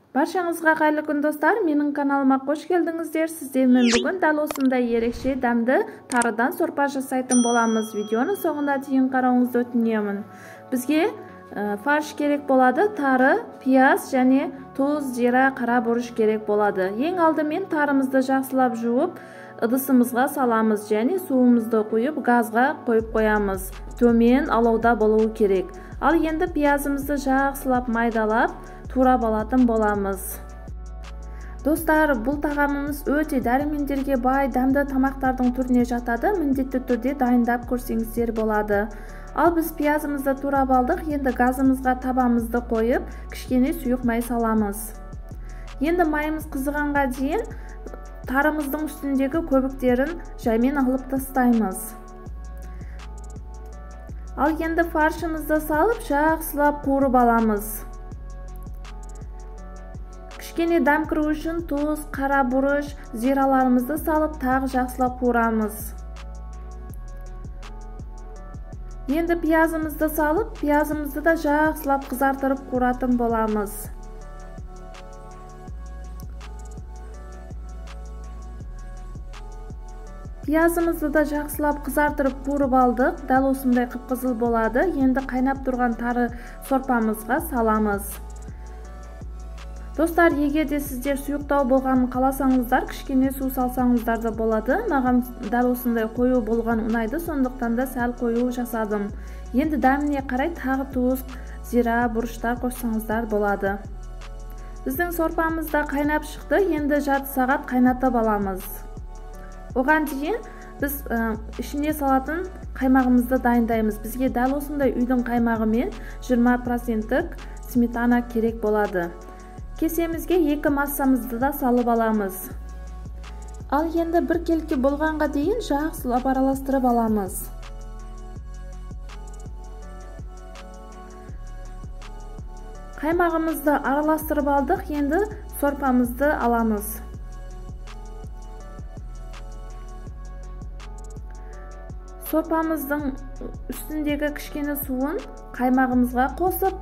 Баршаңызға қайырлы күн достар, менің каналыма қош келдіңіздер. Сіздермен бүгін дәл осындай ерекше дәмді тарыдан сорпа жасайтын боламыз. Видеоны соңына дейін қарауыңызды өтінемін. Бізге фарш керек болады, тары, пияз және тұз, жира, қара бұрыш керек болады. Ең алдымен тарымызды жақсылап жуып, ыдысымызға саламыз және суымызды құйып, газға қойып қоямыз. Төмен алауда болуы керек. Ал енді пиязымызды жақсылап майдалап, турап алатын боламыз. Достар, бұл тағамымыз өте дәрумендерге бай, дәмді тамақтардың түріне жатады. Міндетті түрде дайындап көрсеңіздер болады. Ал біз пиязымызды турап алдық. Енді газымызға табамызды қойып, кішкене сұйық май саламыз. Енді майымыз қызығанға дейін тарымыздың үстіндегі көбіктерін жаймен алып тастаймыз. Ал енді фаршымызды салып, жақсылап қуырып аламыз. Кішкене дәм кіру үшін тұз, қара бұрыш, зираларымызды салып, тағы жақсылап қуырамыз. Енді пиязымызды салып, пиязымызды да жақсылап қызартырып қуыратын боламыз. Пиязымызды да жақсылап қызартырып қуырып алдық. Дәл осындай қып-қызыл болады. Енді қайнап тұрған тары сорпамызға саламыз. Достар, егер де сіздер сұйықтау болғанын қаласаңыздар, кішкене су салсаңыздар да болады. Маған дәл осындай қою болған ұнайды, сондықтан да сәл қою жасадым. Енді дәміне қарай тағы тұз, зира, бұрыштар қоссаңыздар болады. Біздің сорпамыз да қайнап шықты. Енді жарты сағат қайнатып аламыз. Оған дейін біз ішіне салатын қаймағымызды дайындаймыз. Бізге дәл осындай үйдің қаймағы мен 20% сметана керек болады. Кесемізге 2 массамызды да салып аламыз. Ал енді бір келке болғанға дейін жақсылап араластырып аламыз. Қаймағымызды араластырып алдық, енді сорпамызды аламыз. Сорпамыздың үстіндегі кішкене суын қаймағымызға қосып,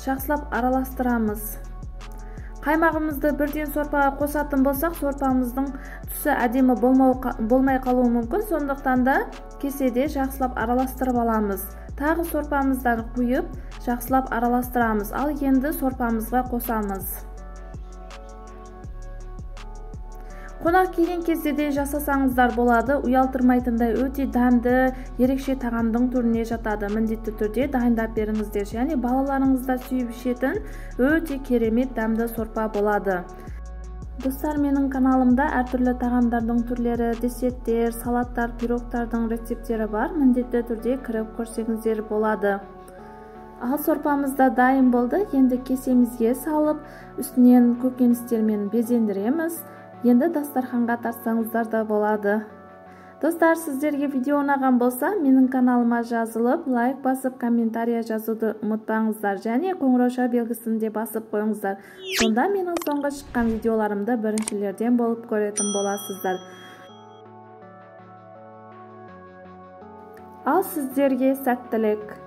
жақсылап араластырамыз. Қаймағымызды бірден сорпаға қосатын болсақ, сорпамыздың түсі әдемі болмай қалуы мүмкін, сондықтан да кеседе жақсылап араластырып аламыз. Тағы сорпамыздан құйып, жақсылап араластырамыз. Ал енді сорпамызға қосамыз. Қонақ келген кезде де жасасаңыздар болады. Ұялтырмайтындай өте дәмді, ерекше тағамдың түріне жатады. Міндетті түрде дайындап беріңіздер. Және балаларыңызда сүйіп ішетін өте керемет дәмді сорпа болады. Достар, менің каналымда әртүрлі тағамдардың түрлері, десерттер, салаттар, пирогтардың рецептері бар. Міндетті түрде кіріп көрсеңіздер болады. Ал сорпамыз да дайын болды. Енді кесемізге салып, үстінен көкөністермен безендіреміз. Енді дастарханға тартсаңыздар да болады. Достар, сіздерге видео ұнаған болса, менің каналыма жазылып, лайк басып, комментария жазуды ұмытпаңыздар. Және қоңырауша белгісін де басып қойыңыздар. Сонда менің соңғы шыққан видеоларымды біріншілерден болып көретін боласыздар. Ал сіздерге сәттілік.